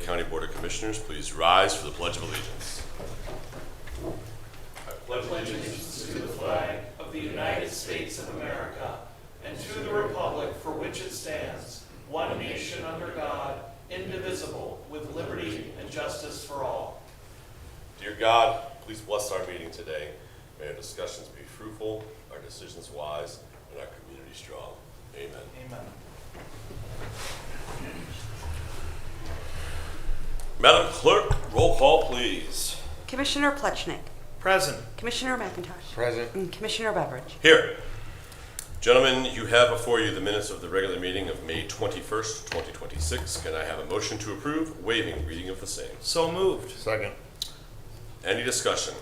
County Board of Commissioners, please rise for the Pledge of Allegiance. I pledge allegiance To the flag of the United States of America and to the republic for which it stands, one nation under God, indivisible, with liberty and justice for all. Dear God, please bless our meeting today. May our discussions be fruitful, our decisions wise, and our community strong. Amen. Amen. Madam Clerk, roll call, please. Commissioner Plechnik, Present. Commissioner McIntosh, Present. and Commissioner Beveridge. Here. Gentlemen, you have before you the minutes of the regular meeting of May 21st, 2026. Can I have a motion to approve, waiving reading of the same? So moved. Second. Any discussion?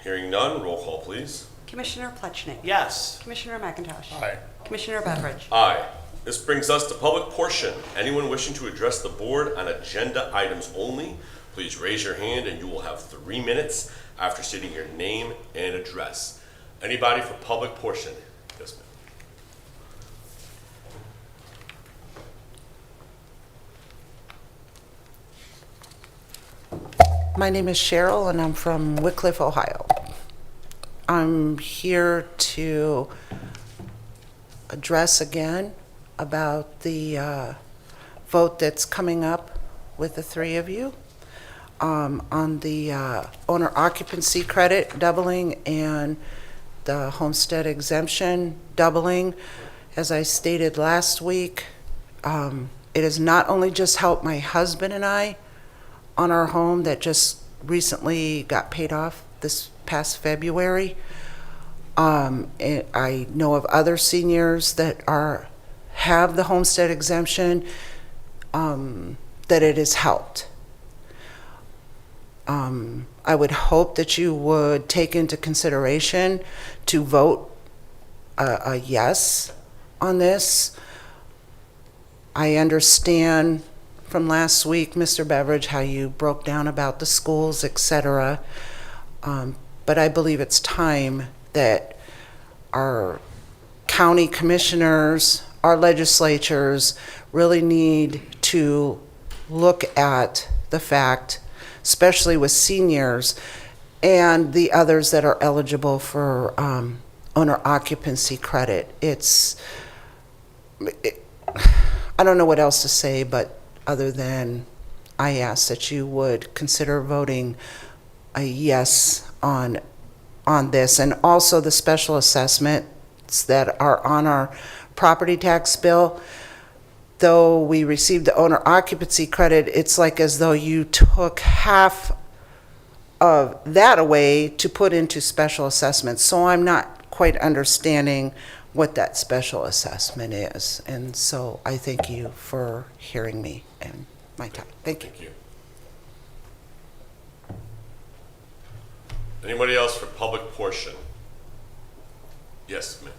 Hearing none, roll call, please. Commissioner Plechnik, Yes. Commissioner McIntosh, Aye. Commissioner Beveridge. Aye. This brings us to public portion. Anyone wishing to address the board on agenda items only, please raise your hand and you will have 3 minutes after stating your name and address. Anybody for public portion? Yes, ma'am. My name is Cheryl, and I'm from Wickliffe, Ohio. I'm here to address again about the vote that's coming up with the three of you on the owner occupancy credit doubling and the homestead exemption doubling. As I stated last week, it has not only just helped my husband and I on our home that just recently got paid off this past February. I know of other seniors that have the homestead exemption, that it has helped. I would hope that you would take into consideration to vote a yes on this. I understand from last week, Mr. Beveridge, how you broke down about the schools, etc. But I believe it's time that our county commissioners, our legislatures really need to look at the fact, especially with seniors and the others that are eligible for owner occupancy credit. I don't know what else to say, but other than I ask that you would consider voting a yes on this, and also the special assessments that are on our property tax bill. Though we received the owner occupancy credit, it's like as though you took half of that away to put into special assessments. So I'm not quite understanding what that special assessment is. And so I thank you for hearing me and my time. Thank you. Thank you. Anybody else for public portion? Yes, ma'am.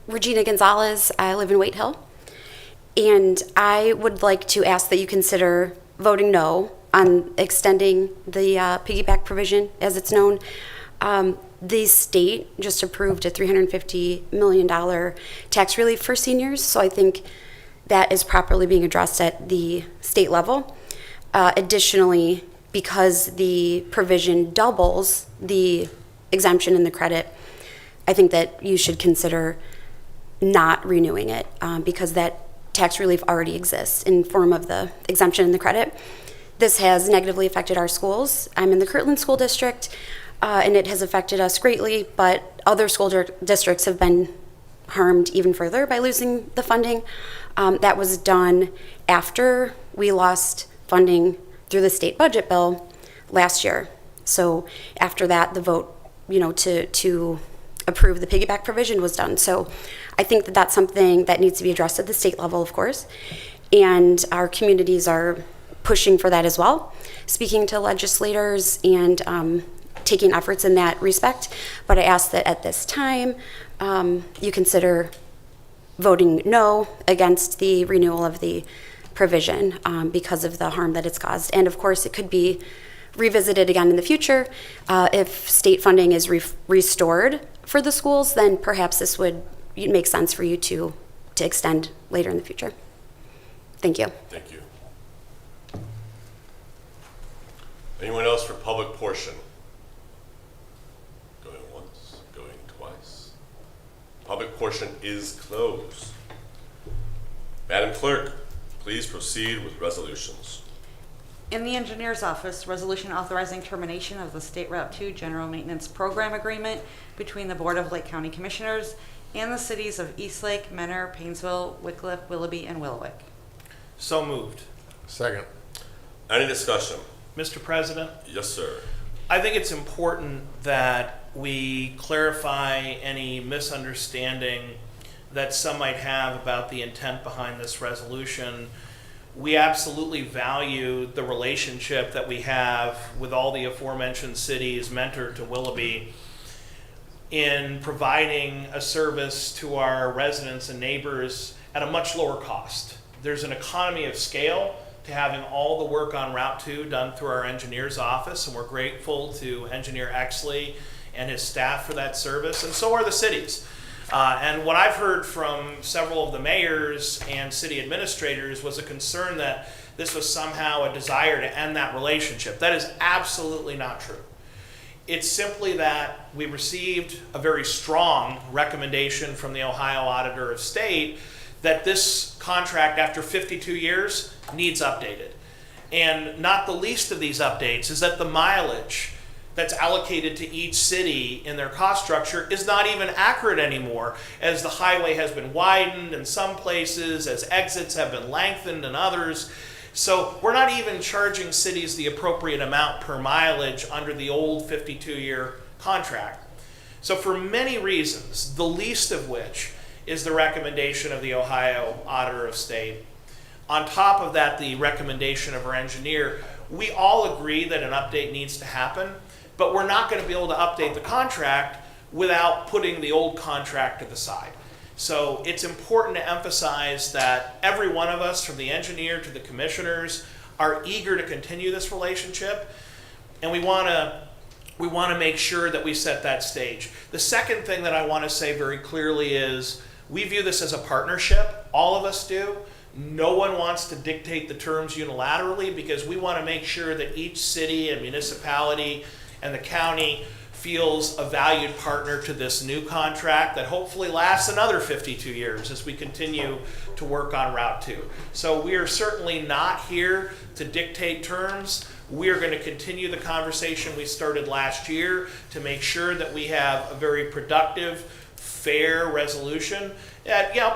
Regina Gonzalez. I live in Wait Hill. And I would like to ask that you consider voting no on extending the piggyback provision, as it's known. The state just approved a $350 million tax relief for seniors, so I think that is properly being addressed at the state level. Additionally, because the provision doubles the exemption and the credit, I think that you should consider not renewing it because that tax relief already exists in form of the exemption and the credit. This has negatively affected our schools. I'm in the Kirtland School District, and it has affected us greatly, but other school districts have been harmed even further by losing the funding. That was done after we lost funding through the state budget bill last year. So after that, the vote, to approve the piggyback provision was done. So I think that that's something that needs to be addressed at the state level, of course, and our communities are pushing for that as well, speaking to legislators and taking efforts in that respect. But I ask that at this time, you consider voting no against the renewal of the provision because of the harm that it's caused. And of course, it could be revisited again in the future. If state funding is restored for the schools, then perhaps this would make sense for you to to extend later in the future. Thank you. Thank you. Anyone else for public portion? Going once, going twice. Public portion is closed. Madam Clerk, please proceed with resolutions. In the engineer's office, resolution authorizing termination of the State Route 2 General Maintenance Program Agreement between the Board of Lake County Commissioners and the cities of Eastlake, Mentor, Painesville, Wickliffe, Willoughby, and Willowick. So moved. Second. Any discussion? Mr. President, Yes, sir. I think it's important that we clarify any misunderstanding that some might have about the intent behind this resolution. We absolutely value the relationship that we have with all the aforementioned cities, Mentor to Willoughby, in providing a service to our residents and neighbors at a much lower cost. There's an economy of scale to having all the work on Route 2 done through our engineer's office, and we're grateful to Engineer Exley and his staff for that service, and so are the cities. And what I've heard from several of the mayors and city administrators was a concern that this was somehow a desire to end that relationship. That is absolutely not true. It's simply that we received a very strong recommendation from the Ohio Auditor of State that this contract, after 52 years, needs updated. And not the least of these updates is that the mileage that's allocated to each city in their cost structure is not even accurate anymore, as the highway has been widened in some places, as exits have been lengthened in others. So we're not even charging cities the appropriate amount per mileage under the old 52-year contract. So for many reasons, the least of which is the recommendation of the Ohio Auditor of State. On top of that, the recommendation of our engineer, we all agree that an update needs to happen, but we're not going to be able to update the contract without putting the old contract to the side. So it's important to emphasize that every one of us, from the engineer to the commissioners, are eager to continue this relationship, and we want to make sure that we set that stage. The second thing that I want to say very clearly is we view this as a partnership. All of us do. No one wants to dictate the terms unilaterally, because we want to make sure that each city and municipality and the county feels a valued partner to this new contract that hopefully lasts another 52 years as we continue to work on Route 2. So we are certainly not here to dictate terms. We are going to continue the conversation we started last year to make sure that we have a very productive, fair resolution.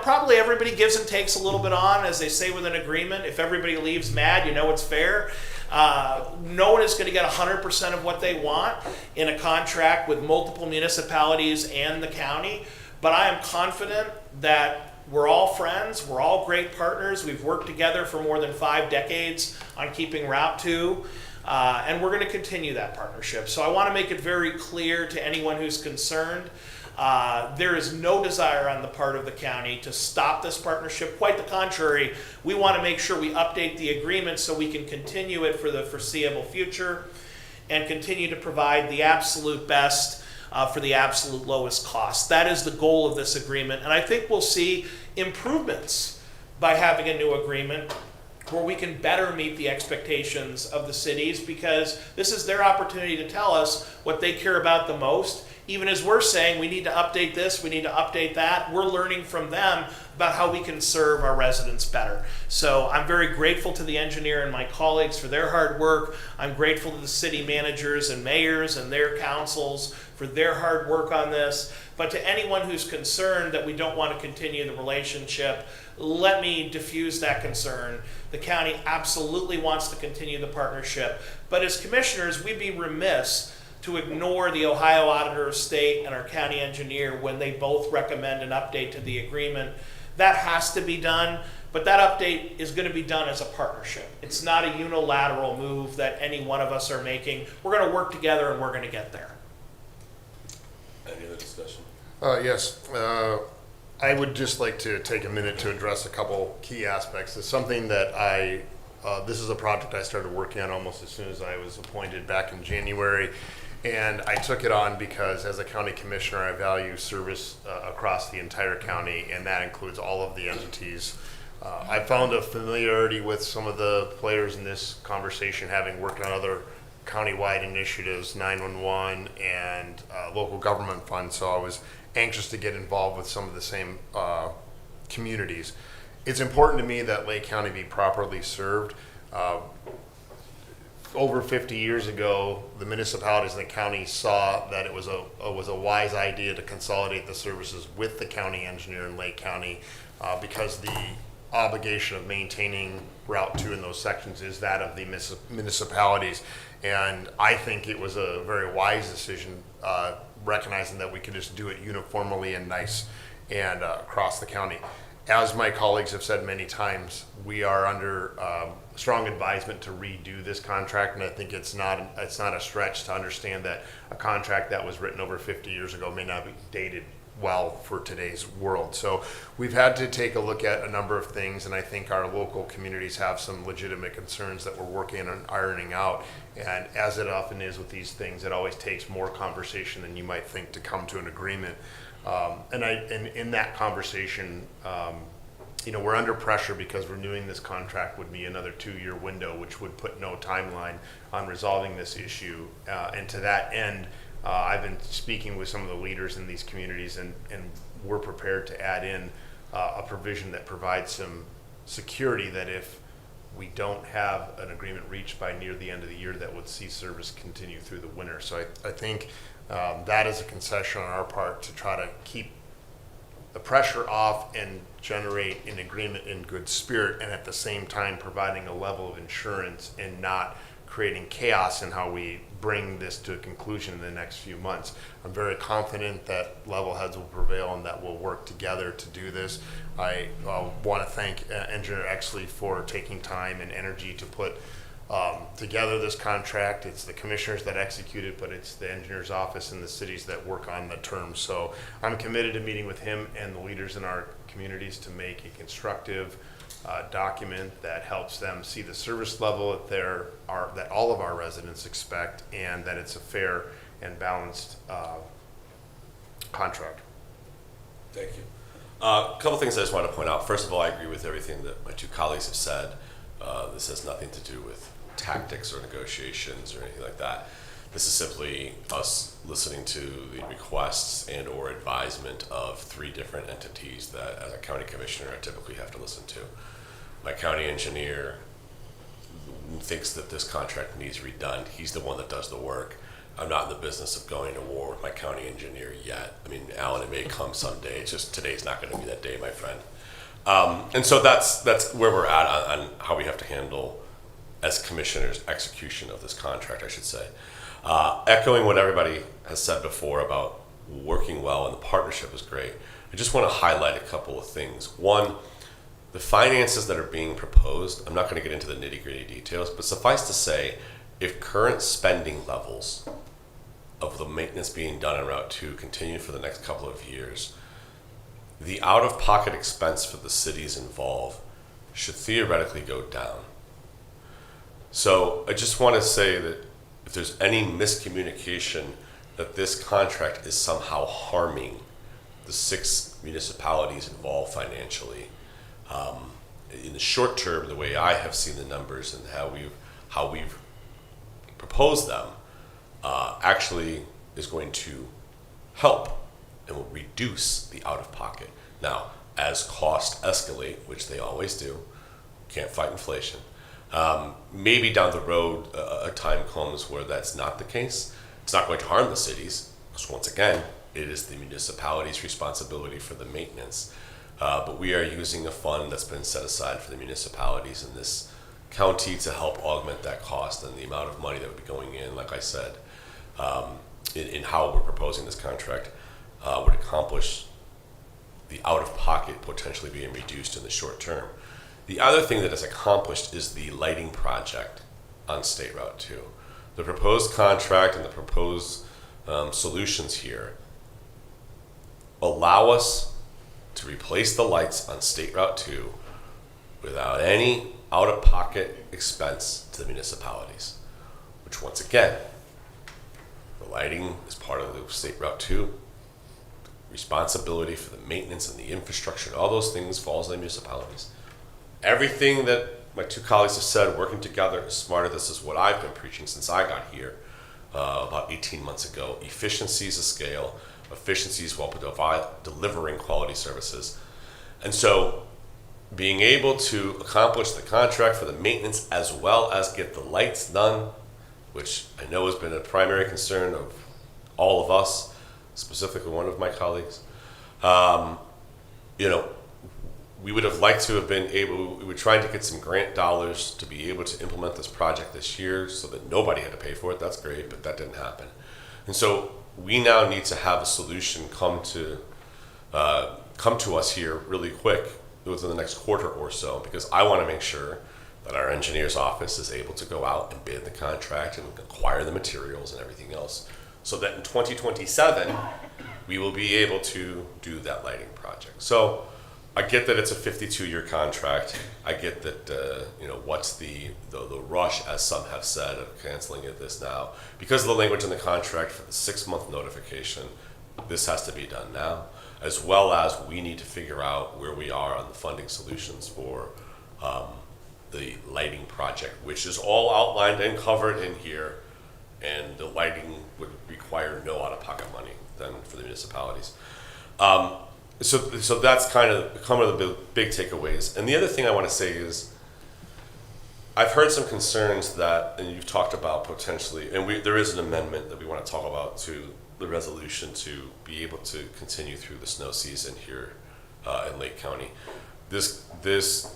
Probably everybody gives and takes a little bit on, as they say with an agreement. If everybody leaves mad, you know it's fair. No one is going to get 100% of what they want in a contract with multiple municipalities and the county, but I am confident that we're all friends, we're all great partners. We've worked together for more than 5 decades on keeping Route 2, and we're going to continue that partnership. So I want to make it very clear to anyone who's concerned. There is no desire on the part of the county to stop this partnership. Quite the contrary, we want to make sure we update the agreement so we can continue it for the foreseeable future and continue to provide the absolute best for the absolute lowest cost. That is the goal of this agreement, and I think we'll see improvements by having a new agreement where we can better meet the expectations of the cities, because this is their opportunity to tell us what they care about the most. Even as we're saying we need to update this, we need to update that, we're learning from them about how we can serve our residents better. So I'm very grateful to the engineer and my colleagues for their hard work. I'm grateful to the city managers and mayors and their councils for their hard work on this. But to anyone who's concerned that we don't want to continue the relationship, let me diffuse that concern. The county absolutely wants to continue the partnership. But as commissioners, we'd be remiss to ignore the Ohio Auditor of State and our county engineer when they both recommend an update to the agreement. That has to be done, but that update is going to be done as a partnership. It's not a unilateral move that any one of us are making. We're going to work together and we're going to get there. Any other discussion? Yes. I would just like to take a minute to address a couple key aspects. It's something that this is a project I started working on almost as soon as I was appointed back in January. And I took it on because as a county commissioner, I value service across the entire county, and that includes all of the entities. I found a familiarity with some of the players in this conversation, having worked on other countywide initiatives, 911 and local government funds, so I was anxious to get involved with some of the same communities. It's important to me that Lake County be properly served. Over 50 years ago, the municipalities in the county saw that it was a wise idea to consolidate the services with the county engineer in Lake County because the obligation of maintaining Route 2 in those sections is that of the municipalities. And I think it was a very wise decision, recognizing that we could just do it uniformly and nice and across the county. As my colleagues have said many times, we are under strong advisement to redo this contract, and I think it's not a stretch to understand that a contract that was written over 50 years ago may not be dated well for today's world. So we've had to take a look at a number of things, and I think our local communities have some legitimate concerns that we're working on ironing out. And as it often is with these things, it always takes more conversation than you might think to come to an agreement. And in that conversation, we're under pressure because renewing this contract would be another 2-year window, which would put no timeline on resolving this issue. And to that end, I've been speaking with some of the leaders in these communities, and we're prepared to add in a provision that provides some security that if we don't have an agreement reached by near the end of the year, that would see service continue through the winter. So I think that is a concession on our part to try to keep the pressure off and generate an agreement in good spirit, and at the same time providing a level of insurance and not creating chaos in how we bring this to a conclusion in the next few months. I'm very confident that level heads will prevail and that we'll work together to do this. I want to thank Engineer Exley for taking time and energy to put together this contract. It's the commissioners that execute it, but it's the engineer's office and the cities that work on the terms. So I'm committed to meeting with him and the leaders in our communities to make a constructive document that helps them see the service level that all of our residents expect, and that it's a fair and balanced contract. Thank you. A couple things I just want to point out. First of all, I agree with everything that my two colleagues have said. This has nothing to do with tactics or negotiations or anything like that. This is simply us listening to the requests and or advisement of 3 different entities that, as a county commissioner, I typically have to listen to. My county engineer thinks that this contract needs redone. He's the one that does the work. I'm not in the business of going to war with my county engineer yet. I mean, Alan, it may come someday. It's just today's not going to be that day, my friend. And so that's where we're at on how we have to handle, as commissioners, execution of this contract, I should say. Echoing what everybody has said before about working well and the partnership is great, I just want to highlight a couple of things. One, the finances that are being proposed, I'm not going to get into the nitty-gritty details, but suffice to say, if current spending levels of the maintenance being done on Route 2 continue for the next couple of years, the out-of-pocket expense for the cities involved should theoretically go down. So I just want to say that if there's any miscommunication that this contract is somehow harming the 6 municipalities involved financially, in the short term, the way I have seen the numbers and how we've proposed them, actually is going to help and will reduce the out-of-pocket. Now, as costs escalate, which they always do, can't fight inflation, maybe down the road a time comes where that's not the case. It's not going to harm the cities, because once again, it is the municipality's responsibility for the maintenance. But we are using a fund that's been set aside for the municipalities in this county to help augment that cost, and the amount of money that would be going in, like I said, in how we're proposing this contract would accomplish the out-of-pocket potentially being reduced in the short term. The other thing that is accomplished is the lighting project on State Route 2. The proposed contract and the proposed solutions here allow us to replace the lights on State Route 2 without any out-of-pocket expense to the municipalities, which once again The lighting is part of the State Route 2. Responsibility for the maintenance and the infrastructure and all those things falls on the municipalities. Everything that my two colleagues have said, working together, is smarter. This is what I've been preaching since I got here about 18 months ago. Efficiencies of scale, efficiencies while delivering quality services. And so being able to accomplish the contract for the maintenance as well as get the lights done, which I know has been a primary concern of all of us, specifically one of my colleagues. We would have liked to have been able, we were trying to get some grant dollars to be able to implement this project this year so that nobody had to pay for it. That's great, but that didn't happen. And so we now need to have a solution come to us here really quick within the next quarter or so, because I want to make sure that our engineer's office is able to go out and bid the contract and acquire the materials and everything else, so that in 2027, we will be able to do that lighting project. So I get that it's a 52-year contract. I get that, what's the rush, as some have said, of canceling this now. Because of the language in the contract for the 6-month notification, this has to be done now, as well as we need to figure out where we are on the funding solutions for the lighting project, which is all outlined and covered in here. And the lighting would require no out-of-pocket money then for the municipalities. So that's kind of the big takeaways. And the other thing I want to say is, I've heard some concerns that, and you've talked about potentially, and there is an amendment that we want to talk about to the resolution to be able to continue through the snow season here in Lake County. This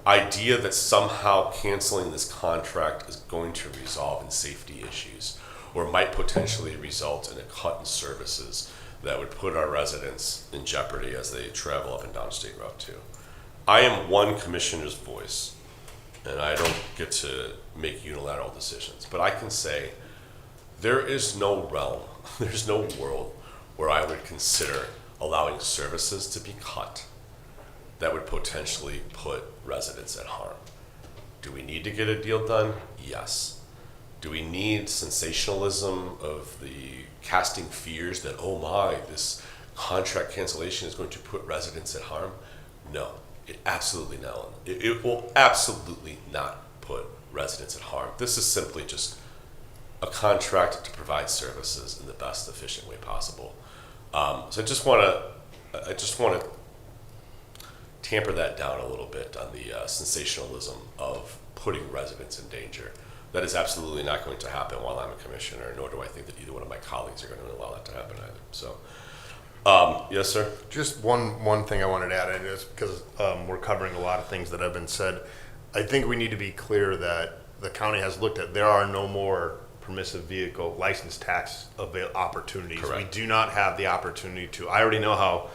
idea that somehow canceling this contract is going to resolve in safety issues, or might potentially result in a cut in services that would put our residents in jeopardy as they travel up and down State Route 2. I am one commissioner's voice, and I don't get to make unilateral decisions, but I can say there is no realm, there's no world where I would consider allowing services to be cut that would potentially put residents at harm. Do we need to get a deal done? Yes. Do we need sensationalism of the casting fears that, oh my, this contract cancellation is going to put residents at harm? No, it absolutely no. It will absolutely not put residents at harm. This is simply just a contract to provide services in the best efficient way possible. So I just want to tamper that down a little bit on the sensationalism of putting residents in danger. That is absolutely not going to happen while I'm a commissioner, nor do I think that either one of my colleagues are going to allow that to happen either. So, yes, sir? Just one thing I wanted to add, and it's because we're covering a lot of things that have been said. I think we need to be clear that the county has looked at, there are no more permissive vehicle license tax opportunities. Correct. We do not have the opportunity to, I already know how,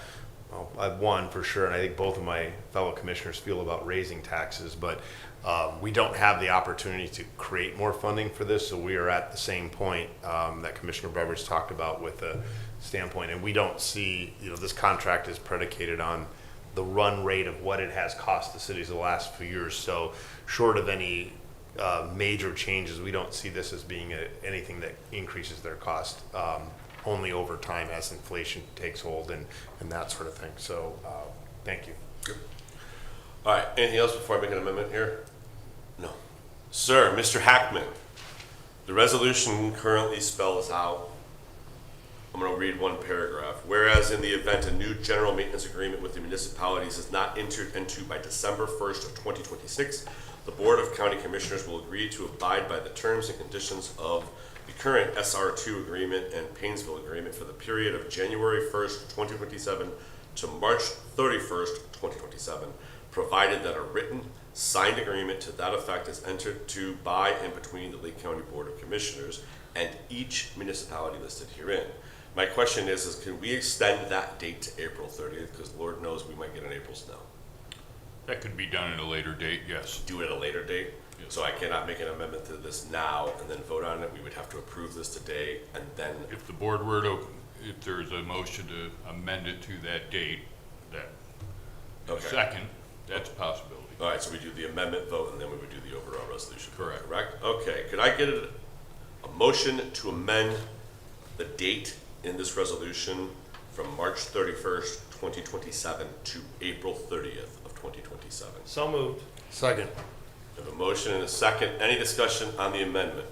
well, I've won for sure, and I think both of my fellow commissioners feel about raising taxes, but we don't have the opportunity to create more funding for this, so we are at the same point that Commissioner Beveridge talked about with the standpoint, and we don't see, this contract is predicated on the run rate of what it has cost the cities the last few years, so short of any major changes, we don't see this as being anything that increases their cost, only over time as inflation takes hold and that sort of thing, so thank you. All right, anything else before I make an amendment here? No. Sir, Mr. Hackman, the resolution currently spells out, I'm going to read one paragraph. Whereas in the event a new general maintenance agreement with the municipalities is not entered into by December 1st of 2026, the Board of County Commissioners will agree to abide by the terms and conditions of the current SR2 agreement and Painesville agreement for the period of January 1st, 2027 to March 31st, 2027, provided that a written, signed agreement to that effect is entered to by and between the Lake County Board of Commissioners and each municipality listed herein. My question is can we extend that date to April 30th? Because Lord knows we might get an April snow. That could be done at a later date, yes. Do it at a later date? Yes. So I cannot make an amendment to this now and then vote on it. We would have to approve this today and then. If the board were to, if there's a motion to amend it to that date, that Okay. second, that's a possibility. All right, so we do the amendment vote and then we would do the overall resolution. Correct. Correct? Okay, could I get a motion to amend the date in this resolution from March 31st, 2027 to April 30th of 2027. So moved. Second. We have a motion and a second. Any discussion on the amendment?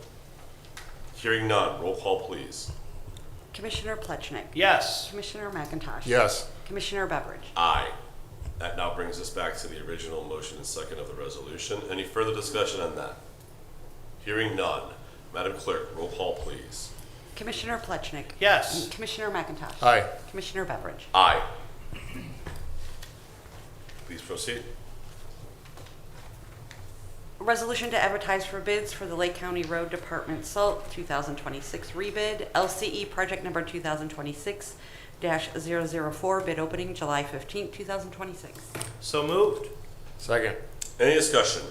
Hearing none. Roll call, please. Commissioner Plechnik. Yes. Commissioner McIntosh. Yes. Commissioner Beveridge. Aye. That now brings us back to the original motion and second of the resolution. Any further discussion on that? Hearing none. Madam Clerk, roll call, please. Commissioner Plechnik. Yes. Commissioner McIntosh. Aye. Commissioner Beveridge. Aye. Please proceed. Resolution to advertise for bids for the Lake County Road Department Salt 2026 rebid, LCE project number 2026-004, bid opening July 15, 2026. So moved. Second. Any discussion?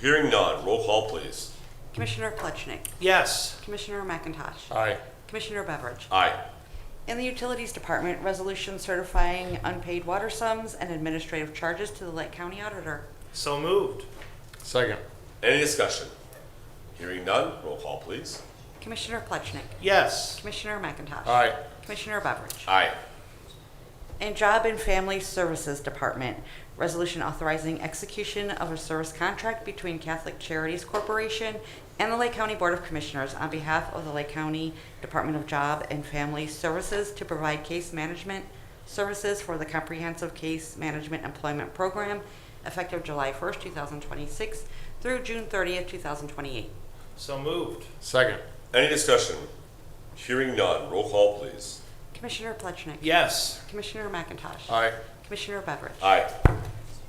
Hearing none. Roll call, please. Commissioner Plechnik. Yes. Commissioner McIntosh. Aye. Commissioner Beveridge. Aye. In the Utilities Department, resolution certifying unpaid water sums and administrative charges to the Lake County Auditor. So moved. Second. Any discussion? Hearing none. Roll call, please. Commissioner Plechnik. Yes. Commissioner McIntosh. Aye. Commissioner Beveridge. Aye. And Job and Family Services Department, resolution authorizing execution of a service contract between Catholic Charities Corporation and the Lake County Board of Commissioners on behalf of the Lake County Department of Job and Family Services to provide case management services for the Comprehensive Case Management Employment Program effective July 1st, 2026 through June 30th, 2028. So moved. Second. Any discussion? Hearing none. Roll call, please. Commissioner Plechnik. Yes. Commissioner McIntosh. Aye. Commissioner Beveridge. Aye.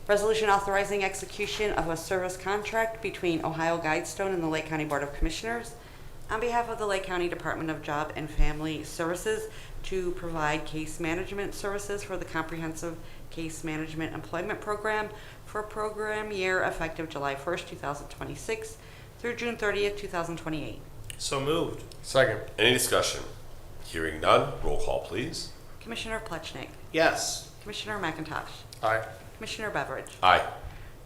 Resolution authorizing execution of a service contract between Ohio Guidestone and the Lake County Board of Commissioners on behalf of the Lake County Department of Job and Family Services to provide case management services for the Comprehensive Case Management Employment Program for program year effective July 1st, 2026 through June 30th, 2028. So moved. Second. Any discussion? Hearing none. Roll call, please. Commissioner Plechnik. Yes. Commissioner McIntosh. Aye. Commissioner Beveridge. Aye.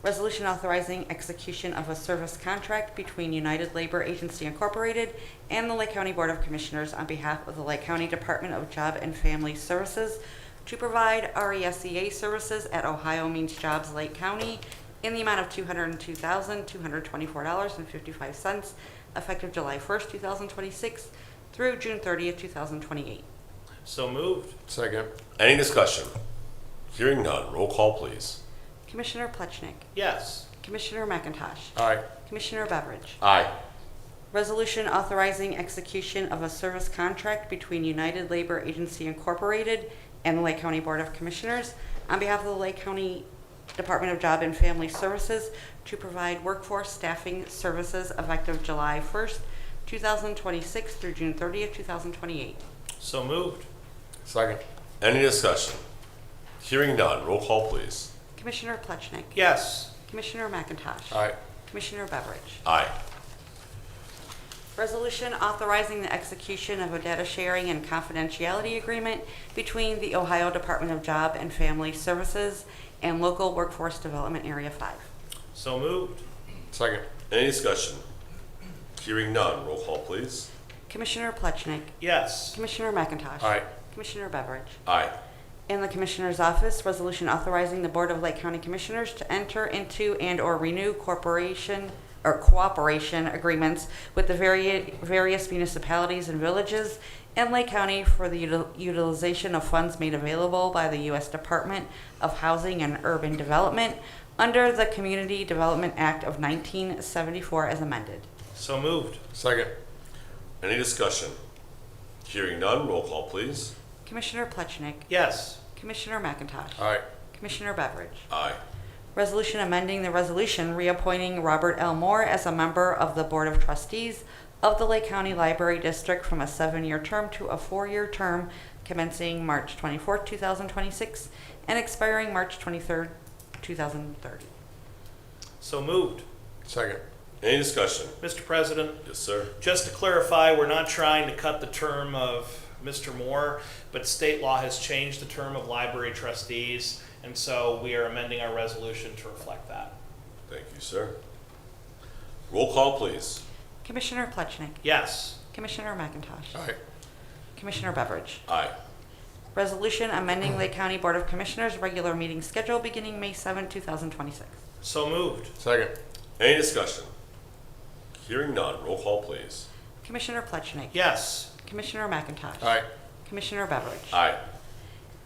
Resolution authorizing execution of a service contract between United Labor Agency Incorporated and the Lake County Board of Commissioners on behalf of the Lake County Department of Job and Family Services to provide RESEA services at Ohio Means Jobs Lake County in the amount of $202,224.55 effective July 1st, 2026 through June 30th, 2028. So moved. Second. Any discussion? Hearing none. Roll call, please. Commissioner Plechnik. Yes. Commissioner McIntosh. Aye. Commissioner Beveridge. Aye. Resolution authorizing execution of a service contract between United Labor Agency Incorporated and the Lake County Board of Commissioners on behalf of the Lake County Department of Job and Family Services to provide workforce staffing services effective July 1st, 2026 through June 30th, 2028. So moved. Second. Any discussion? Hearing none. Roll call, please. Commissioner Plechnik. Yes. Commissioner McIntosh. Aye. Commissioner Beveridge. Aye. Resolution authorizing the execution of a data sharing and confidentiality agreement between the Ohio Department of Job and Family Services and Local Workforce Development Area 5. So moved. Second. Any discussion? Hearing none. Roll call, please. Commissioner Plechnik. Yes. Commissioner McIntosh. Aye. Commissioner Beveridge. Aye. In the Commissioner's Office, resolution authorizing the Board of Lake County Commissioners to enter into and/or renew cooperation agreements with the various municipalities and villages in Lake County for the utilization of funds made available by the U.S. Department of Housing and Urban Development under the Community Development Act of 1974 as amended. So moved. Second. Any discussion? Hearing none. Roll call, please. Commissioner Plechnik. Yes. Commissioner McIntosh. Aye. Commissioner Beveridge. Aye. Resolution amending the resolution reappointing Robert L. Moore as a member of the Board of Trustees of the Lake County Library District from a 7-year term to a 4-year term commencing March 24, 2026 and expiring March 23, 2030. So moved. Second. Any discussion? Mr. President, Yes, sir. just to clarify, we're not trying to cut the term of Mr. Moore, but state law has changed the term of library trustees, and so we are amending our resolution to reflect that. Thank you, sir. Roll call, please. Commissioner Plechnik. Yes. Commissioner McIntosh. Aye. Commissioner Beveridge. Aye. Resolution amending Lake County Board of Commissioners regular meeting schedule beginning May 7, 2026. So moved. Second. Any discussion? Hearing none, roll call please. Commissioner Plechnik. Yes. Commissioner McIntosh. Aye. Commissioner Beveridge. Aye.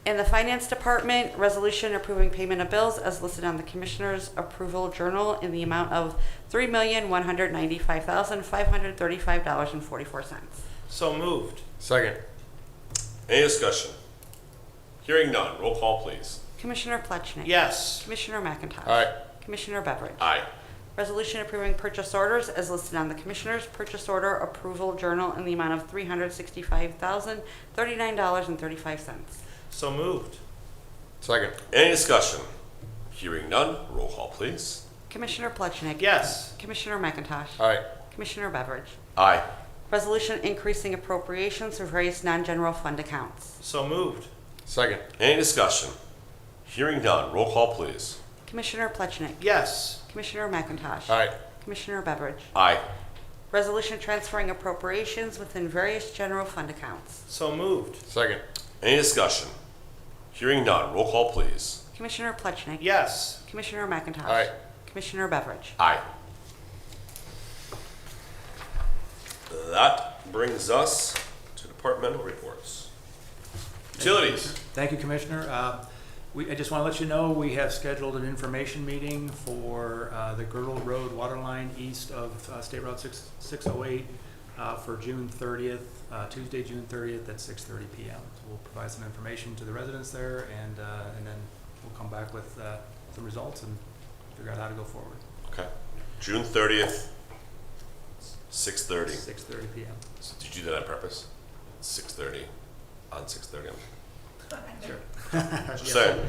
In the Finance Department, resolution approving payment of bills as listed on the Commissioner's Approval Journal in the amount of $3,195,535.44. So moved. Second. Any discussion? Hearing none, roll call please. Commissioner Plechnik. Yes. Commissioner McIntosh. Aye. Commissioner Beveridge. Aye. Resolution approving purchase orders as listed on the Commissioner's Purchase Order Approval Journal in the amount of $365,039.35. So moved. Second. Any discussion? Hearing none, roll call please. Commissioner Plechnik. Yes. Commissioner McIntosh. Aye. Commissioner Beveridge. Aye. Resolution increasing appropriations for various non-general fund accounts. So moved. Second. Any discussion? Hearing none, roll call please. Commissioner Plechnik. Yes. Commissioner McIntosh. Aye. Commissioner Beveridge. Aye. Resolution transferring appropriations within various general fund accounts. So moved. Second. Any discussion? Hearing none, roll call please. Commissioner Plechnik. Yes. Commissioner McIntosh. Aye. Commissioner Beveridge. Aye. That brings us to departmental reports. Utilities. Thank you, Commissioner. I just want to let you know, we have scheduled an information meeting for the Girdle Road water line east of State Route 608 for June 30th, Tuesday, June 30th at 6:30 p.m. So we'll provide some information to the residents there, and then we'll come back with the results and figure out how to go forward. Okay. June 30th, 6:30. 6:30 p.m. Did you do that on purpose? 6:30 on 6:30. Sure. Just saying.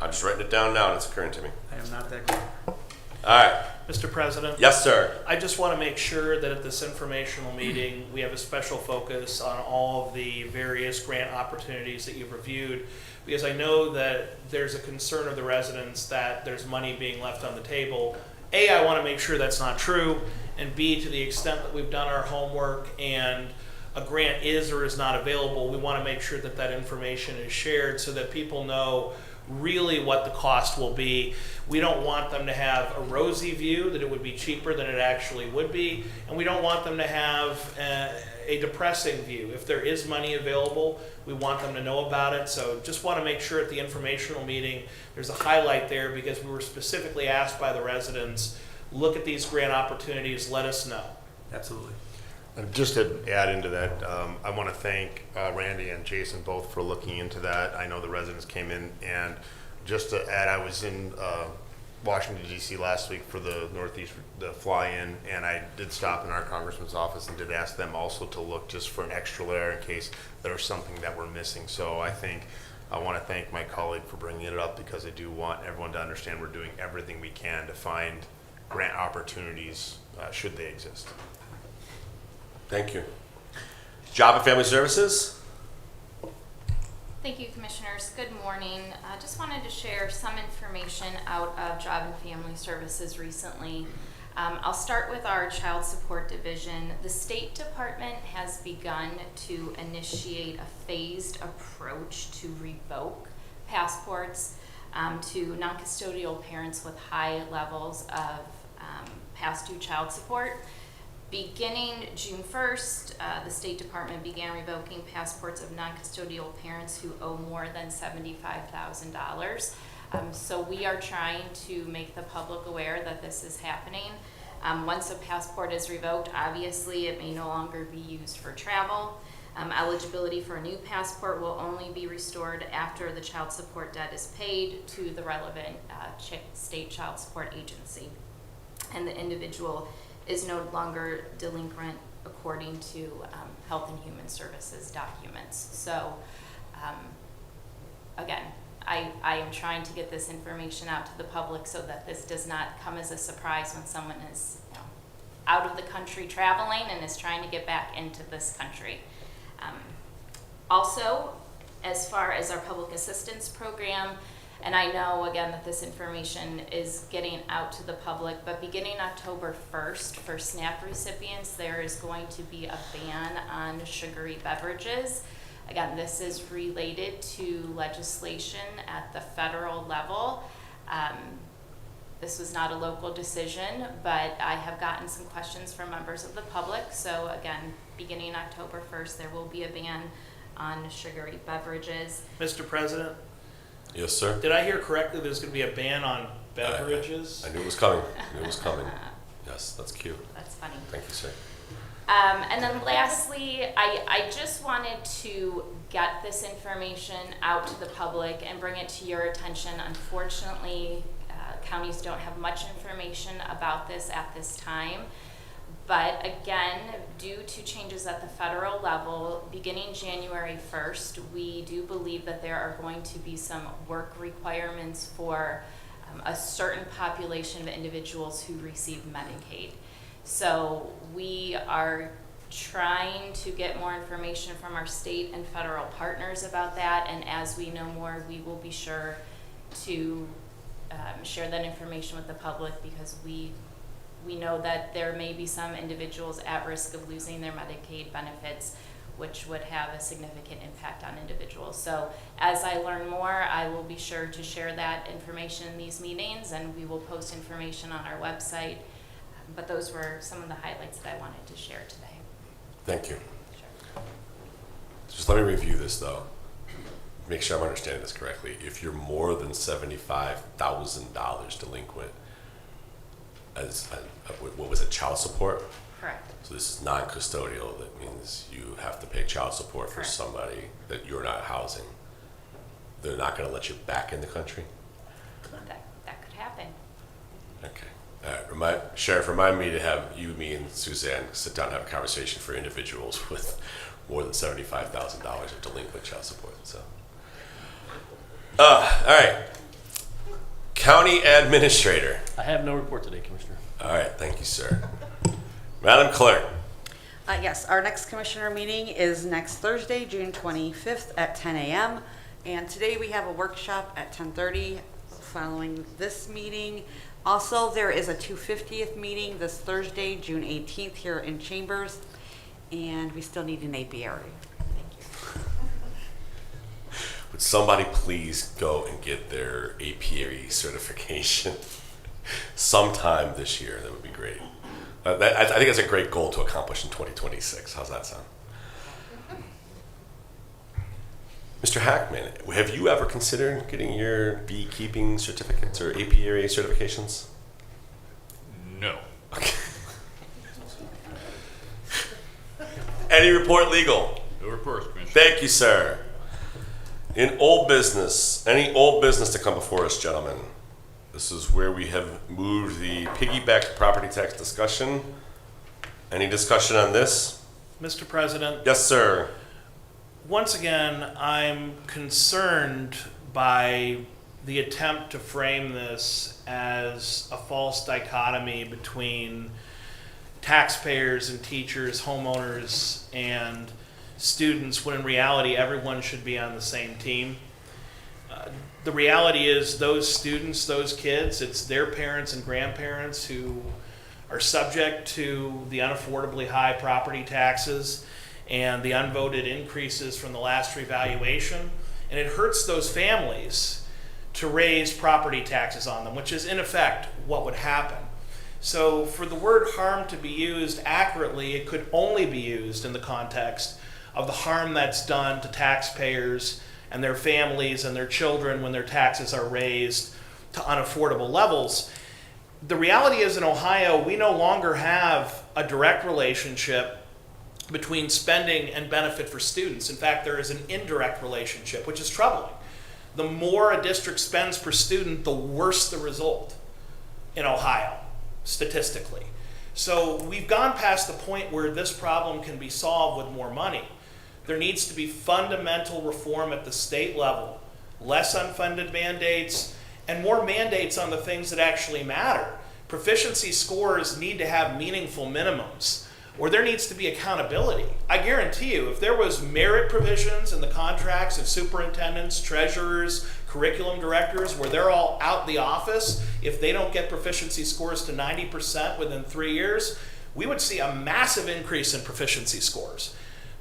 I'm just writing it down now and it's occurring to me. I am not that good. All right. Mr. President? Yes, sir. I just want to make sure that at this informational meeting, we have a special focus on all of the various grant opportunities that you've reviewed, because I know that there's a concern of the residents that there's money being left on the table. A, I want to make sure that's not true, and B, to the extent that we've done our homework and a grant is or is not available, we want to make sure that that information is shared so that people know really what the cost will be. We don't want them to have a rosy view that it would be cheaper than it actually would be, and we don't want them to have a depressing view. If there is money available, we want them to know about it. So just want to make sure at the informational meeting there's a highlight there, because we were specifically asked by the residents, look at these grant opportunities, let us know. Absolutely. And just to add into that, I want to thank Randy and Jason both for looking into that. I know the residents came in, and just to add, I was in Washington, D.C. last week for the Northeast, the fly-in, and I did stop in our congressman's office and did ask them also to look just for an extra layer in case there was something that we're missing. So I want to thank my colleague for bringing it up, because I do want everyone to understand we're doing everything we can to find grant opportunities should they exist. Thank you. Job and Family Services. Thank you, Commissioners. Good morning. I just wanted to share some information out of Job and Family Services recently. I'll start with our Child Support Division. The State Department has begun to initiate a phased approach to revoke passports to non-custodial parents with high levels of past due child support. Beginning June 1st, the State Department began revoking passports of non-custodial parents who owe more than $75,000. So we are trying to make the public aware that this is happening. Once a passport is revoked, obviously it may no longer be used for travel. Eligibility for a new passport will only be restored after the child support debt is paid to the relevant state child support agency, and the individual is no longer delinquent according to Health and Human Services documents. So again, I am trying to get this information out to the public so that this does not come as a surprise when someone is out of the country traveling and is trying to get back into this country. Also, as far as our public assistance program, And I know, again, that this information is getting out to the public, but beginning October 1st, for SNAP recipients, there is going to be a ban on sugary beverages. Again, this is related to legislation at the federal level. This was not a local decision, but I have gotten some questions from members of the public. So again, beginning October 1st, there will be a ban on sugary beverages. Mr. President, Yes, sir. did I hear correctly there's going to be a ban on beverages? I knew it was coming. I knew it was coming. Yes, that's cute. That's funny. Thank you, sir. And then lastly, I just wanted to get this information out to the public and bring it to your attention. Unfortunately, counties don't have much information about this at this time. But again, due to changes at the federal level, beginning January 1st, we do believe that there are going to be some work requirements for a certain population of individuals who receive Medicaid. So we are trying to get more information from our state and federal partners about that, and as we know more, we will be sure to share that information with the public, because we know that there may be some individuals at risk of losing their Medicaid benefits, which would have a significant impact on individuals. So as I learn more, I will be sure to share that information in these meetings, and we will post information on our website. But those were some of the highlights that I wanted to share today. Thank you. Sure. Just let me review this, though. Make sure I'm understanding this correctly. If you're more than $75,000 delinquent, as what was it, child support? Correct. So this is non-custodial. That means you have to pay child support for Correct. somebody that you're not housing. They're not going to let you back in the country? That could happen. Okay. Sheriff, remind me to have you, me, and Suzanne sit down and have a conversation for individuals with more than $75,000 of delinquent child support. So, all right. County Administrator. I have no report today, Commissioner. All right, thank you, sir. Madam Clerk. Yes, our next commissioner meeting is next Thursday, June 25th at 10 a.m. And today we have a workshop at 10:30 following this meeting. Also, there is a 250th meeting this Thursday, June 18th here in Chambers. And we still need an apiary. Thank you. Would somebody please go and get their apiary certification sometime this year? That would be great. I think that's a great goal to accomplish in 2026. How's that sound? Mr. Hackman, have you ever considered getting your beekeeping certificates or apiary certifications? No. Okay. Any report legal? No reports, Commissioner. Thank you, sir. In old business, any old business to come before us, gentlemen? This is where we have moved the piggyback property tax discussion. Any discussion on this? Mr. President, Yes, sir. once again, I'm concerned by the attempt to frame this as a false dichotomy between taxpayers and teachers, homeowners and students, when in reality everyone should be on the same team. The reality is those students, those kids, it's their parents and grandparents who are subject to the unaffordably high property taxes and the unvoted increases from the last revaluation. And it hurts those families to raise property taxes on them, which is in effect what would happen. So for the word harm to be used accurately, it could only be used in the context of the harm that's done to taxpayers and their families and their children when their taxes are raised to unaffordable levels. The reality is in Ohio, we no longer have a direct relationship between spending and benefit for students. In fact, there is an indirect relationship, which is troubling. The more a district spends per student, the worse the result in Ohio, statistically. So we've gone past the point where this problem can be solved with more money. There needs to be fundamental reform at the state level, less unfunded mandates, and more mandates on the things that actually matter. Proficiency scores need to have meaningful minimums, or there needs to be accountability. I guarantee you, if there was merit provisions in the contracts of superintendents, treasurers, curriculum directors, where they're all out the office. If they don't get proficiency scores to 90% within 3 years, we would see a massive increase in proficiency scores.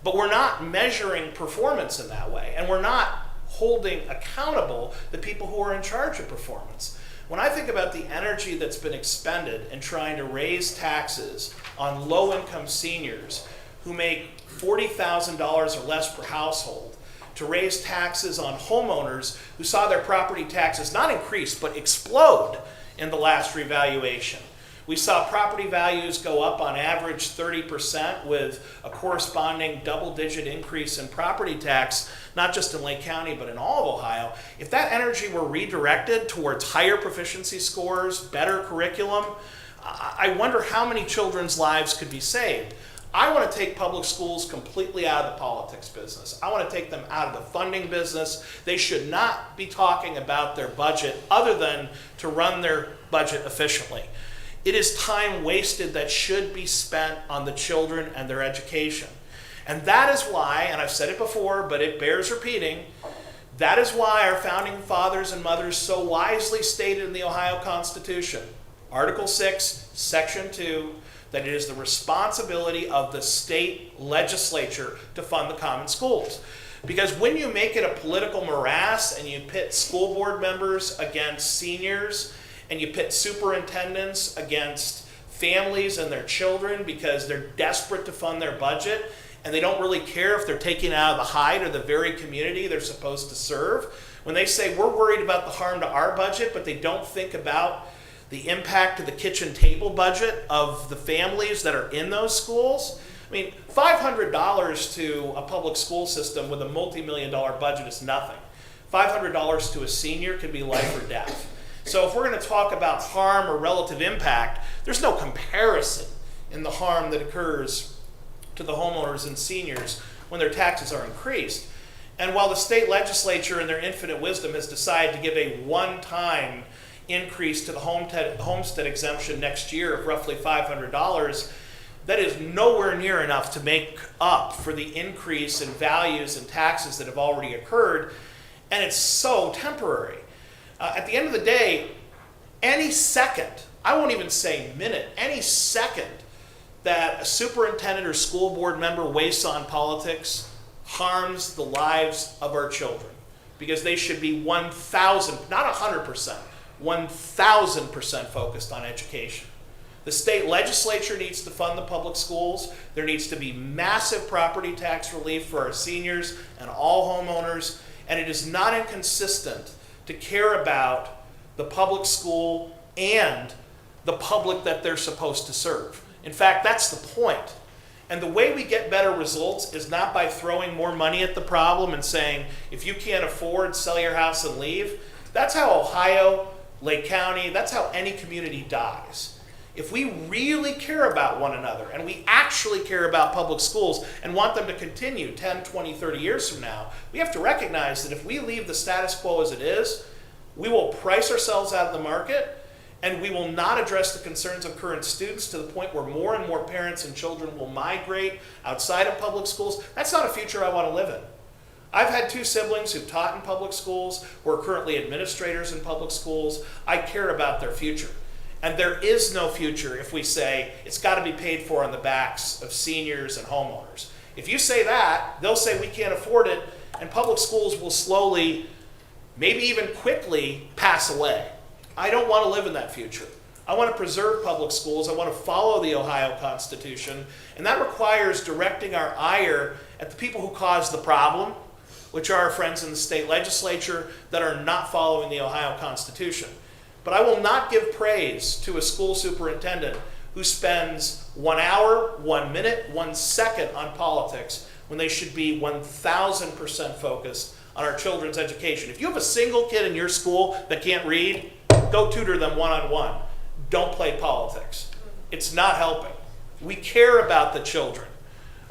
But we're not measuring performance in that way, and we're not holding accountable the people who are in charge of performance. When I think about the energy that's been expended in trying to raise taxes on low-income seniors who make $40,000 or less per household, to raise taxes on homeowners who saw their property taxes not increase but explode in the last revaluation. We saw property values go up on average 30% with a corresponding double-digit increase in property tax, not just in Lake County, but in all of Ohio. If that energy were redirected towards higher proficiency scores, better curriculum, I wonder how many children's lives could be saved. I want to take public schools completely out of the politics business. I want to take them out of the funding business. They should not be talking about their budget other than to run their budget efficiently. It is time wasted that should be spent on the children and their education. And that is why, and I've said it before, but it bears repeating, that is why our founding fathers and mothers so wisely stated in the Ohio Constitution, Article 6, Section 2, that it is the responsibility of the state legislature to fund the common schools. Because when you make it a political morass and you pit school board members against seniors, and you pit superintendents against families and their children because they're desperate to fund their budget, and they don't really care if they're taking out of the hide or the very community they're supposed to serve. When they say we're worried about the harm to our budget, but they don't think about the impact to the kitchen table budget of the families that are in those schools. I mean, $500 to a public school system with a multi-million-dollar budget is nothing. $500 to a senior could be life or death. So if we're going to talk about harm or relative impact, there's no comparison in the harm that occurs to the homeowners and seniors when their taxes are increased. And while the state legislature in their infinite wisdom has decided to give a one-time increase to the homestead exemption next year of roughly $500, that is nowhere near enough to make up for the increase in values and taxes that have already occurred, and it's so temporary. At the end of the day, any second, I won't even say minute, any second that a superintendent or school board member wastes on politics harms the lives of our children, because they should be 1,000, not 100%, 1,000% focused on education. The state legislature needs to fund the public schools. There needs to be massive property tax relief for our seniors and all homeowners, and it is not inconsistent to care about the public school and the public that they're supposed to serve. In fact, that's the point. And the way we get better results is not by throwing more money at the problem and saying, if you can't afford, sell your house and leave. That's how Ohio, Lake County, that's how any community dies. If we really care about one another and we actually care about public schools and want them to continue 10, 20, 30 years from now, we have to recognize that if we leave the status quo as it is, we will price ourselves out of the market, and we will not address the concerns of current students to the point where more and more parents and children will migrate outside of public schools. That's not a future I want to live in. I've had 2 siblings who've taught in public schools, who are currently administrators in public schools. I care about their future. And there is no future if we say it's got to be paid for on the backs of seniors and homeowners. If you say that, they'll say we can't afford it, and public schools will slowly, maybe even quickly, pass away. I don't want to live in that future. I want to preserve public schools. I want to follow the Ohio Constitution, and that requires directing our ire at the people who caused the problem, which are our friends in the state legislature that are not following the Ohio Constitution. But I will not give praise to a school superintendent who spends 1 hour, 1 minute, 1 second on politics when they should be 1,000% focused on our children's education. If you have a single kid in your school that can't read, go tutor them one-on-one. Don't play politics. It's not helping. We care about the children.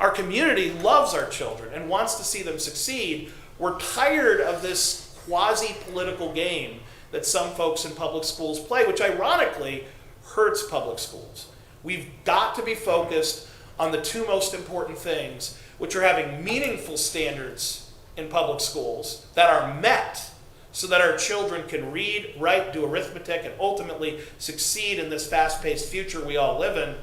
Our community loves our children and wants to see them succeed. We're tired of this quasi-political game that some folks in public schools play, which ironically hurts public schools. We've got to be focused on the 2 most important things, which are having meaningful standards in public schools that are met so that our children can read, write, do arithmetic, and ultimately succeed in this fast-paced future we all live in,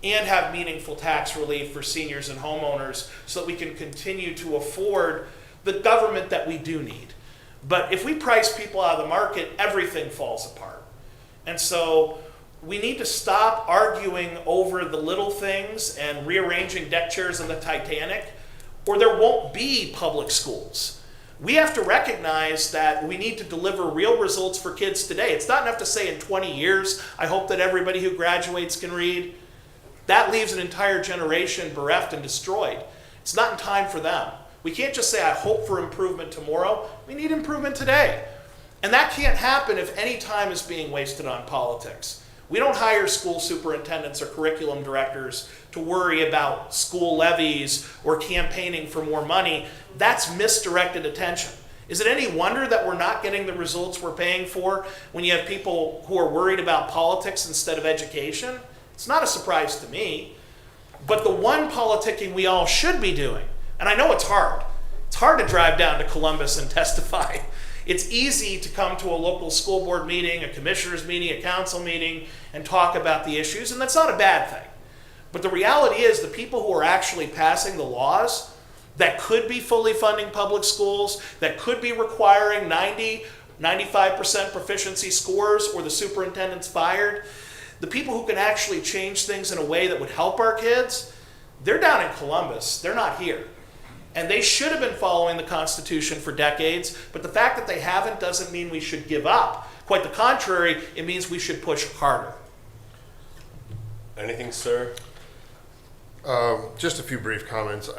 and have meaningful tax relief for seniors and homeowners so that we can continue to afford the government that we do need. But if we price people out of the market, everything falls apart. And so we need to stop arguing over the little things and rearranging deck chairs in the Titanic, or there won't be public schools. We have to recognize that we need to deliver real results for kids today. It's not enough to say in 20 years, I hope that everybody who graduates can read. That leaves an entire generation bereft and destroyed. It's not in time for them. We can't just say, I hope for improvement tomorrow. We need improvement today. And that can't happen if any time is being wasted on politics. We don't hire school superintendents or curriculum directors to worry about school levies or campaigning for more money. That's misdirected attention. Is it any wonder that we're not getting the results we're paying for when you have people who are worried about politics instead of education? It's not a surprise to me. But the one politicking we all should be doing, and I know it's hard to drive down to Columbus and testify. It's easy to come to a local school board meeting, a commissioner's meeting, a council meeting, and talk about the issues, and that's not a bad thing. But the reality is the people who are actually passing the laws that could be fully funding public schools, that could be requiring 95% proficiency scores or the superintendent's fired, the people who can actually change things in a way that would help our kids, they're down in Columbus, they're not here. And they should have been following the Constitution for decades, but the fact that they haven't doesn't mean we should give up. Quite the contrary, it means we should push harder. Anything, sir? Just a few brief comments.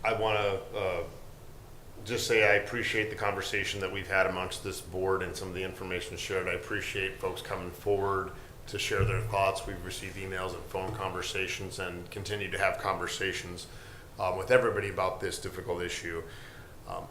I want to just say I appreciate the conversation that we've had amongst this board and some of the information shared. I appreciate folks coming forward to share their thoughts. We've received emails and phone conversations and continue to have conversations with everybody about this difficult issue.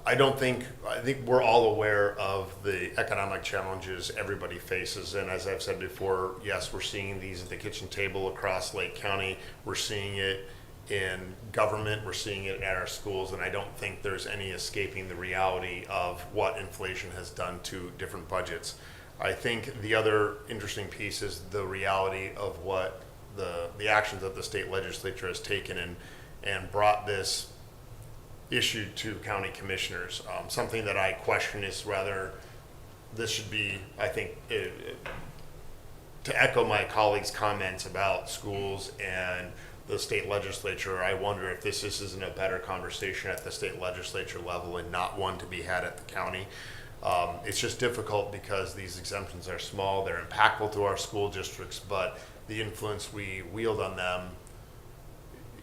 I think we're all aware of the economic challenges everybody faces, and as I've said before, yes, we're seeing these at the kitchen table across Lake County. We're seeing it in government, we're seeing it at our schools, and I don't think there's any escaping the reality of what inflation has done to different budgets. I think the other interesting piece is the reality of what the actions that the state legislature has taken and brought this issue to county commissioners. Something that I question is whether this should be, I think, to echo my colleagues' comments about schools and the state legislature, I wonder if this isn't a better conversation at the state legislature level and not one to be had at the county. It's just difficult because these exemptions are small, they're impactful to our school districts, but the influence we wield on them,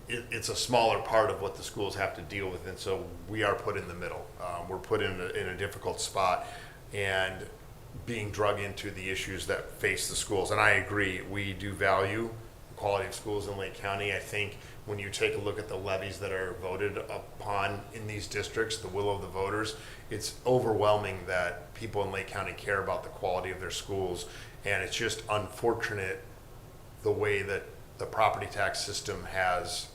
it's a smaller part of what the schools have to deal with, and so we are put in the middle. We're put in a difficult spot and being drug into the issues that face the schools. And I agree, we do value the quality of schools in Lake County. I think when you take a look at the levies that are voted upon in these districts, the will of the voters, it's overwhelming that people in Lake County care about the quality of their schools. And it's just unfortunate the way that the property tax system has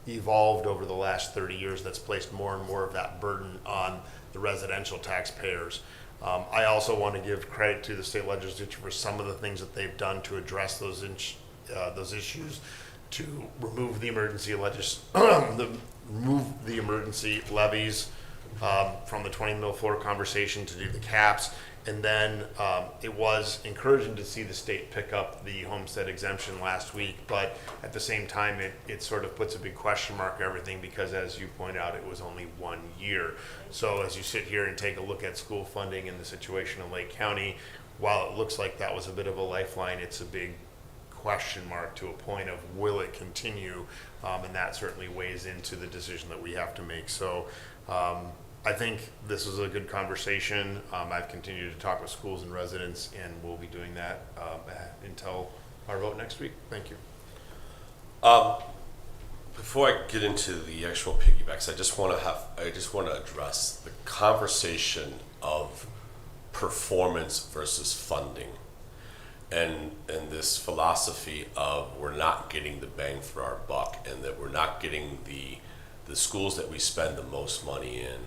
evolved over the last 30 years that's placed more and more of that burden on the residential taxpayers. I also want to give credit to the state legislature for some of the things that they've done to address those issues, to remove the emergency remove the emergency levies from the 20 mil floor conversation to do the caps. And then it was encouraging to see the state pick up the homestead exemption last week, but at the same time, it sort of puts a big question mark on everything because, as you point out, it was only 1 year. So as you sit here and take a look at school funding and the situation in Lake County, while it looks like that was a bit of a lifeline, it's a big question mark to a point of will it continue, and that certainly weighs into the decision that we have to make. So I think this is a good conversation. I've continued to talk with schools and residents, and we'll be doing that until our vote next week. Thank you. Before I get into the actual piggybacks, I just want to address the conversation of performance versus funding, and this philosophy of we're not getting the bang for our buck, and that we're not getting the schools that we spend the most money in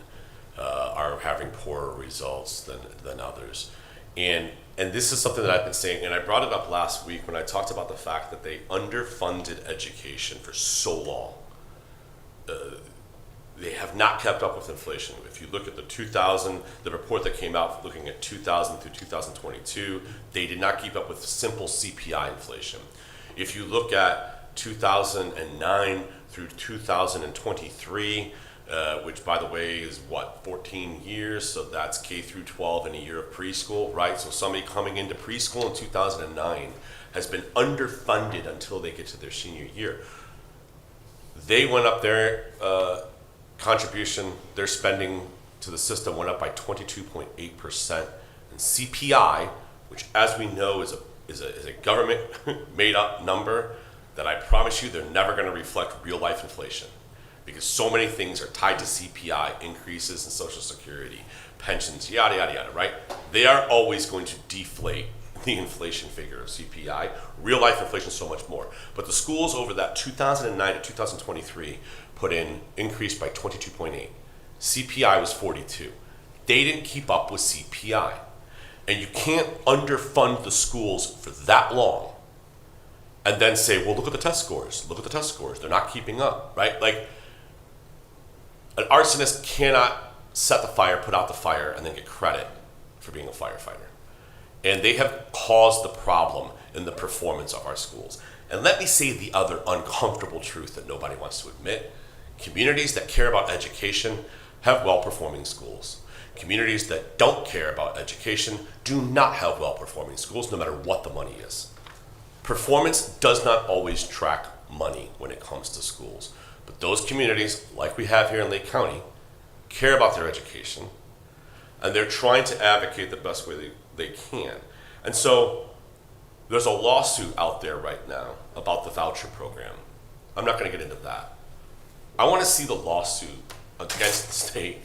are having poorer results than others. And this is something that I've been saying, and I brought it up last week when I talked about the fact that they underfunded education for so long. They have not kept up with inflation. If you look at the report that came out looking at 2000 through 2022, they did not keep up with simple CPI inflation. If you look at 2009 through 2023, which by the way is 14 years, so that's K through 12 and a year of preschool, right? So somebody coming into preschool in 2009 has been underfunded until they get to their senior year. They went up their contribution, their spending to the system went up by 22.8%, and CPI, which as we know is a government made up number that I promise you they're never going to reflect real life inflation, because so many things are tied to CPI, increases in Social Security, pensions, yada, yada, yada, right? They are always going to deflate the inflation figure of CPI. Real life inflation is so much more. But the schools over that 2009 to 2023 put in increased by 22.8. CPI was 42. They didn't keep up with CPI. And you can't underfund the schools for that long and then say, well, look at the test scores. Look at the test scores. They're not keeping up, right? Like, an arsonist cannot set the fire, put out the fire, and then get credit for being a firefighter. And they have caused the problem in the performance of our schools. And let me say the other uncomfortable truth that nobody wants to admit. Communities that care about education have well-performing schools. Communities that don't care about education do not have well-performing schools, no matter what the money is. Performance does not always track money when it comes to schools. But those communities, like we have here in Lake County, care about their education, and they're trying to advocate the best way they can. And so there's a lawsuit out there right now about the voucher program. I'm not going to get into that. I want to see the lawsuit against the state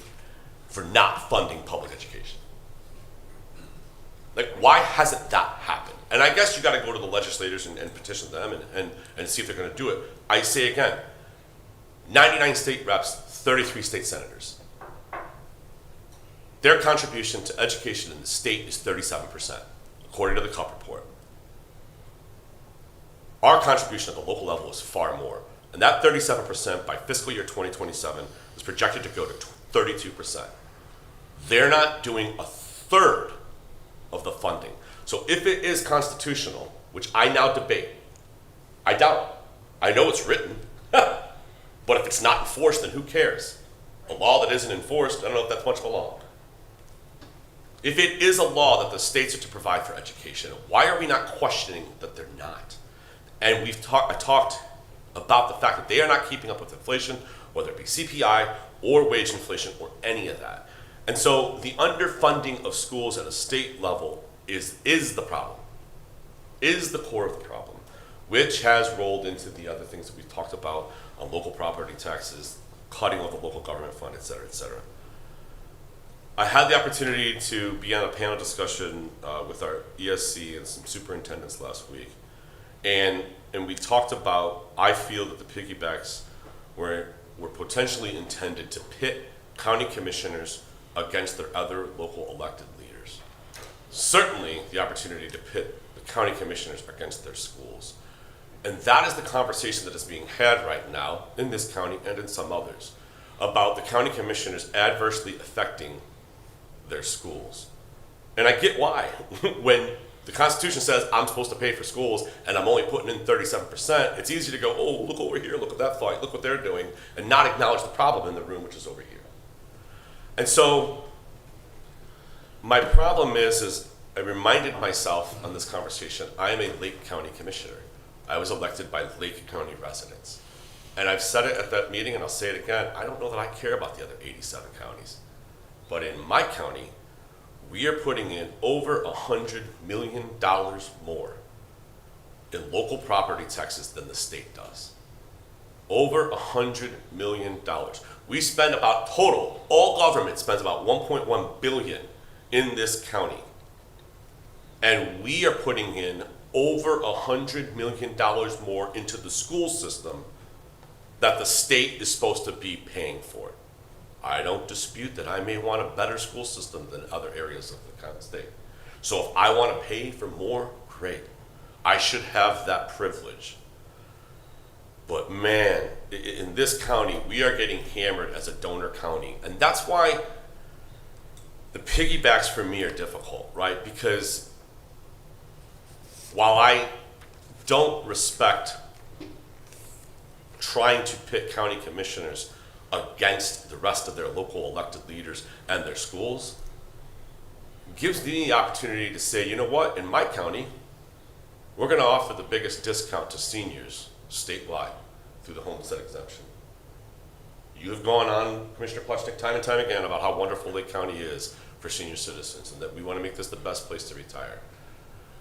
for not funding public education. Like, why hasn't that happened? And I guess you got to go to the legislators and petition them and see if they're going to do it. I say again, 99 state reps, 33 state senators. Their contribution to education in the state is 37%, according to the CUP report. Our contribution at the local level is far more. And that 37% by fiscal year 2027 is projected to go to 32%. They're not doing a third of the funding. So if it is constitutional, which I now debate, I doubt it. I know it's written, but if it's not enforced, then who cares? A law that isn't enforced, I don't know if that's much of a law. If it is a law that the states are to provide for education, why are we not questioning that they're not? And I talked about the fact that they are not keeping up with inflation, whether it be CPI or wage inflation or any of that. And so the underfunding of schools at a state level is the problem, is the core of the problem, which has rolled into the other things that we've talked about on local property taxes, cutting of the local government fund, et cetera, et cetera. I had the opportunity to be on a panel discussion with our ESC and some superintendents last week. And we talked about, I feel that the piggybacks were potentially intended to pit county commissioners against their other local elected leaders. Certainly the opportunity to pit the county commissioners against their schools. And that is the conversation that is being had right now in this county and in some others about the county commissioners adversely affecting their schools. And I get why. When the Constitution says I'm supposed to pay for schools and I'm only putting in 37%, it's easy to go, oh, look over here, look at that fight, look what they're doing, and not acknowledge the problem in the room, which is over here. And so my problem is I reminded myself on this conversation, I am a Lake County Commissioner. I was elected by Lake County residents. And I've said it at that meeting and I'll say it again, I don't know that I care about the other 87 counties. But in my county, we are putting in over $100 million more in local property taxes than the state does. Over $100 million. We spend about total, all government spends about $1.1 billion in this county. And we are putting in over $100 million more into the school system that the state is supposed to be paying for. I don't dispute that I may want a better school system than other areas of the kind of state. So if I want to pay for more, great. I should have that privilege. But man, in this county, we are getting hammered as a donor county. And that's why the piggybacks for me are difficult, right? Because while I don't respect trying to pit county commissioners against the rest of their local elected leaders and their schools, gives me the opportunity to say, you know what, in my county, we're going to offer the biggest discount to seniors statewide through the homestead exemption. You have gone on, Commissioner Plutchnik, time and time again about how wonderful Lake County is for senior citizens and that we want to make this the best place to retire.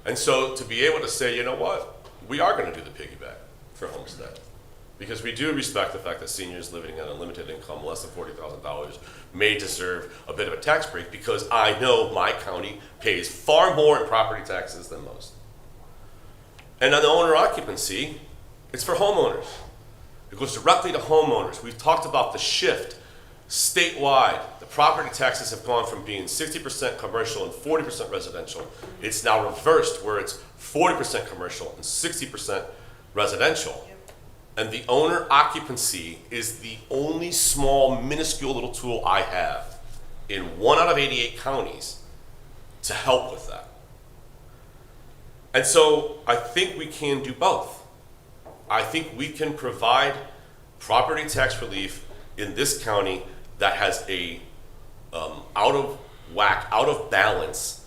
And so to be able to say, you know what, we are going to do the piggyback for homestead. Because we do respect the fact that seniors living on a limited income, less than $40,000, may deserve a bit of a tax break, because I know my county pays far more in property taxes than most. And on the owner occupancy, it's for homeowners. It goes directly to homeowners. We've talked about the shift statewide. The property taxes have gone from being 60% commercial and 40% residential. It's now reversed, where it's 40% commercial and 60% residential. And the owner occupancy is the only small, minuscule little tool I have in 1 out of 88 counties to help with that. And so I think we can do both. I think we can provide property tax relief in this county that has a out of whack, out of balance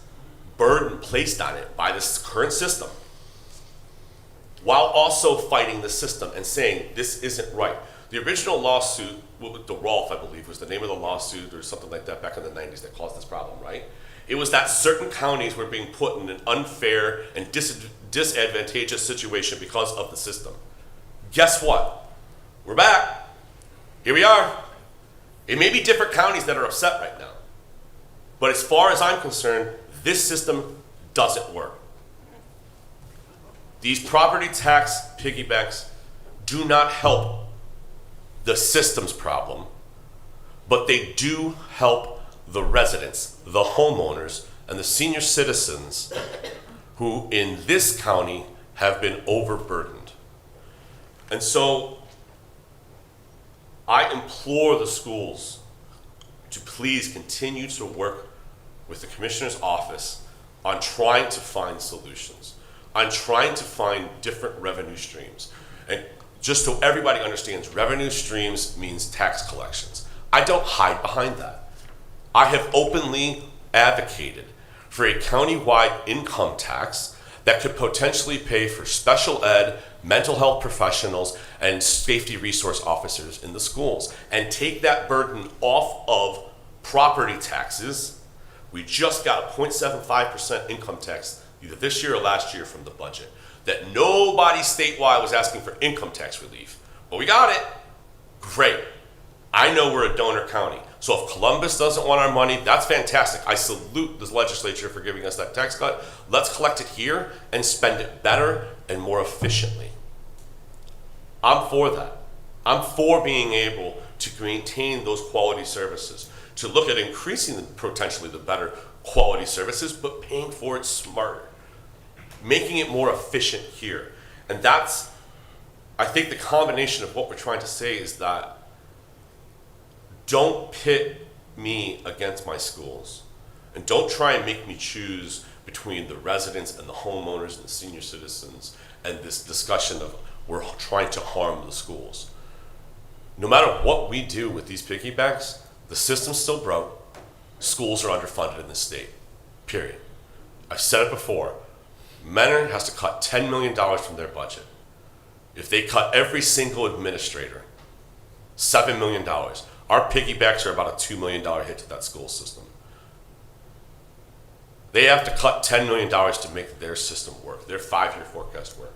burden placed on it by this current system, while also fighting the system and saying this isn't right. The original lawsuit, the Rolfe, I believe, was the name of the lawsuit or something like that back in the 90s that caused this problem, right? It was that certain counties were being put in an unfair and disadvantageous situation because of the system. Guess what? We're back. Here we are. It may be different counties that are upset right now. But as far as I'm concerned, this system doesn't work. These property tax piggybacks do not help the system's problem, but they do help the residents, the homeowners, and the senior citizens who in this county have been overburdened. And so I implore the schools to please continue to work with the commissioner's office on trying to find solutions, on trying to find different revenue streams. And just so everybody understands, revenue streams means tax collections. I don't hide behind that. I have openly advocated for a countywide income tax that could potentially pay for special ed, mental health professionals, and safety resource officers in the schools, and take that burden off of property taxes. We just got a 0.75% income tax either this year or last year from the budget that nobody statewide was asking for income tax relief. But we got it. Great. I know we're a donor county. So if Columbus doesn't want our money, that's fantastic. I salute the legislature for giving us that tax cut. Let's collect it here and spend it better and more efficiently. I'm for that. I'm for being able to maintain those quality services, to look at increasing potentially the better quality services, but paying for it smarter, making it more efficient here. And that's, I think the combination of what we're trying to say is that don't pit me against my schools, and don't try and make me choose between the residents and the homeowners and the senior citizens and this discussion of we're trying to harm the schools. No matter what we do with these piggybacks, the system's still broke. Schools are underfunded in this state, period. I've said it before. Mentor has to cut $10 million from their budget. If they cut every single administrator, $7 million. Our piggybacks are about a $2 million hit to that school system. They have to cut $10 million to make their system work, their 5-year forecast work.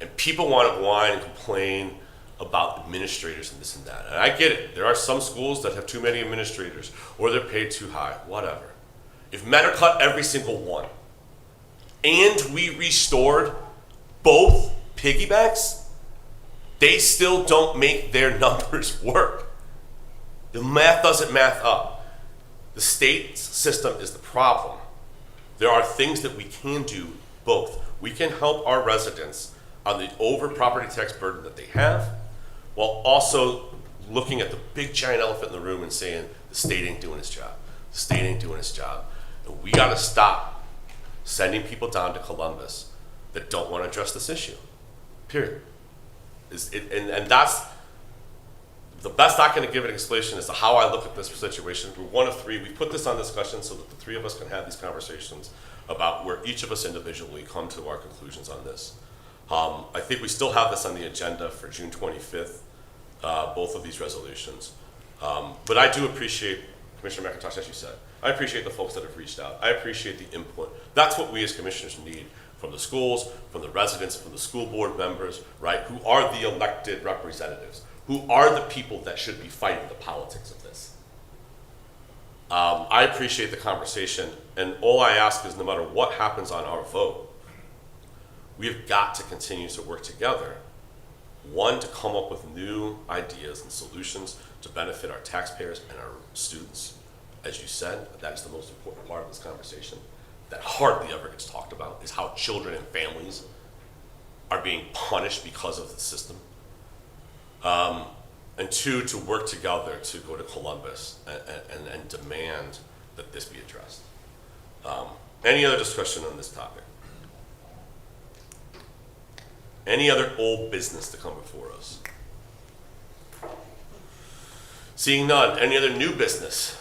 And people want to whine and complain about administrators and this and that. And I get it. There are some schools that have too many administrators or they're paid too high, whatever. If Mentor cut every single one and we restored both piggybacks, they still don't make their numbers work. The math doesn't math up. The state system is the problem. There are things that we can do both. We can help our residents on the over property tax burden that they have, while also looking at the big giant elephant in the room and saying, the state ain't doing its job. The state ain't doing its job. And we gotta stop sending people down to Columbus that don't wanna address this issue, period. And that's, the best I can give an explanation as to how I look at this situation. We're one of three. We put this on discussion so that the three of us can have these conversations about where each of us individually come to our conclusions on this. I think we still have this on the agenda for June 25th, both of these resolutions. But I do appreciate, Commissioner McIntosh, as you said, I appreciate the folks that have reached out. I appreciate the input. That's what we as commissioners need from the schools, from the residents, from the school board members, right, who are the elected representatives, who are the people that should be fighting the politics of this. I appreciate the conversation, and all I ask is no matter what happens on our vote, we've got to continue to work together. One, to come up with new ideas and solutions to benefit our taxpayers and our students. As you said, that is the most important part of this conversation that hardly ever gets talked about, is how children and families are being punished because of the system. And two, to work together to go to Columbus and demand that this be addressed. Any other discussion on this topic? Any other old business to come before us? Seeing none, any other new business?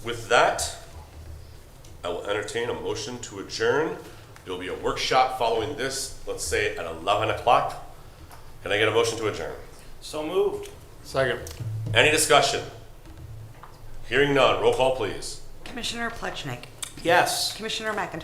With that, I will entertain a motion to adjourn. There will be a workshop following this, let's say at 11 o'clock. Can I get a motion to adjourn? So moved. Second. Any discussion? Hearing none, roll call please. Commissioner Plechnik, Yes. Commissioner McIntosh.